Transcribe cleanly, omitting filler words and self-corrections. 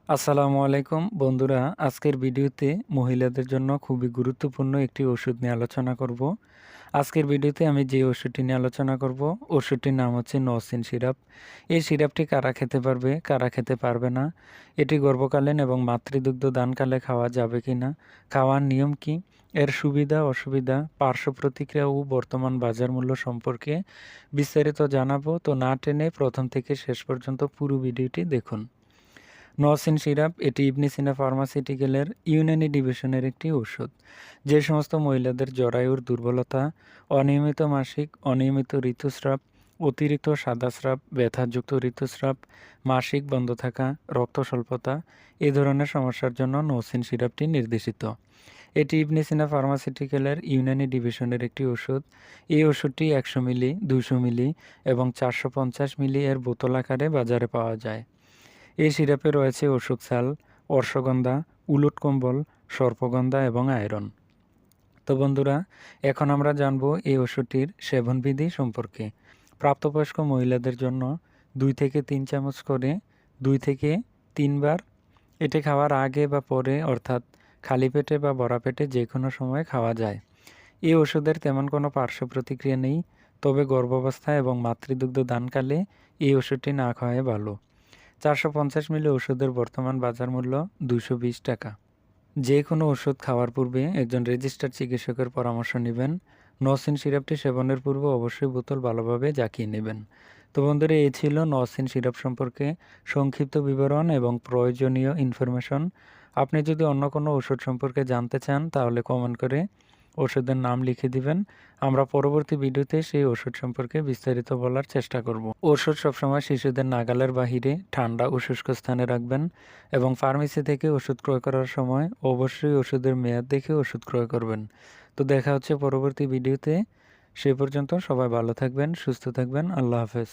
আসসালামু আলাইকুম বন্ধুরা, আজকের ভিডিওতে মহিলাদের জন্য খুবই গুরুত্বপূর্ণ একটি ওষুধ নিয়ে আলোচনা করব। আজকের ভিডিওতে আমি যে ওষুধটি নিয়ে আলোচনা করব, ওষুধটির নাম হচ্ছে নসিন সিরাপ। এই সিরাপটি কারা খেতে পারবে, কারা খেতে পারবে না, এটি গর্ভকালীন এবং মাতৃদুগ্ধ দানকালে খাওয়া যাবে কি না, খাওয়ার নিয়ম কি, এর সুবিধা অসুবিধা, পার্শ্ব প্রতিক্রিয়া ও বর্তমান বাজার মূল্য সম্পর্কে বিস্তারিত জানাবো। তো না টেনে প্রথম থেকে শেষ পর্যন্ত পুরো ভিডিওটি দেখুন। নসিন সিরাপ এটি ইবনে সিনা ফার্মাসিউটিক্যালের ইউনানি ডিভিশনের একটি ওষুধ। যে সমস্ত মহিলাদের জরায়ুর দুর্বলতা, অনিয়মিত মাসিক, অনিয়মিত ঋতুস্রাব, অতিরিক্ত সাদাস্রাব, ব্যথাযুক্ত ঋতুস্রাব, মাসিক বন্ধ থাকা, রক্ত স্বল্পতা এ ধরনের সমস্যার জন্য নসিন সিরাপটি নির্দেশিত। এটি ইবনে সিনা ফার্মাসিউটিক্যালের ইউনানি ডিভিশনের একটি ওষুধ। এই ওষুধটি 100 মিলি, 200 মিলি এবং 450 মিলি এর বোতল আকারে বাজারে পাওয়া যায়। এই সিরাপে রয়েছে অশোক ছাল, অশ্বগন্ধা, উলট কম্বল, সর্পগন্ধা এবং আয়রন। তো বন্ধুরা, এখন আমরা জানব এই ওষুধটির সেবনবিধি সম্পর্কে। প্রাপ্তবয়স্ক মহিলাদের জন্য 2 থেকে 3 চামচ করে 2 থেকে 3 বার এটি খাওয়ার আগে বা পরে, অর্থাৎ খালি পেটে বা ভরা পেটে যে কোনো সময় খাওয়া যায়। এই ওষুধের তেমন কোনো পার্শ্ব প্রতিক্রিয়া নেই, তবে গর্ভাবস্থা এবং মাতৃদুগ্ধ দানকালে এই ওষুধটি না খাওয়াই ভালো। 450 মিলি ওষুধের বর্তমান বাজার মূল্য 220 টাকা। যে কোনো ওষুধ খাওয়ার পূর্বে একজন রেজিস্টার্ড চিকিৎসকের পরামর্শ নেবেন। নসিন সিরাপটি সেবনের পূর্বে অবশ্যই বোতল ভালোভাবে জাকিয়ে নেবেন। তো বন্ধুরা, এই ছিল নসিন সিরাপ সম্পর্কে সংক্ষিপ্ত বিবরণ এবং প্রয়োজনীয় ইনফরমেশন। আপনি যদি অন্য কোনো ওষুধ সম্পর্কে জানতে চান তাহলে কমেন্ট করে ওষুধের নাম লিখে দিবেন। আমরা পরবর্তী ভিডিওতে সেই ওষুধ সম্পর্কে বিস্তারিত বলার চেষ্টা করব। ওষুধ সবসময় শিশুদের নাগালের বাহিরে ঠান্ডা ও শুষ্ক স্থানে রাখবেন এবং ফার্মেসি থেকে ওষুধ ক্রয় করার সময় অবশ্যই ওষুধের মেয়াদ দেখে ওষুধ ক্রয় করবেন। তো দেখা হচ্ছে পরবর্তী ভিডিওতে। সে পর্যন্ত সবাই ভালো থাকবেন, সুস্থ থাকবেন। আল্লাহ হাফেজ।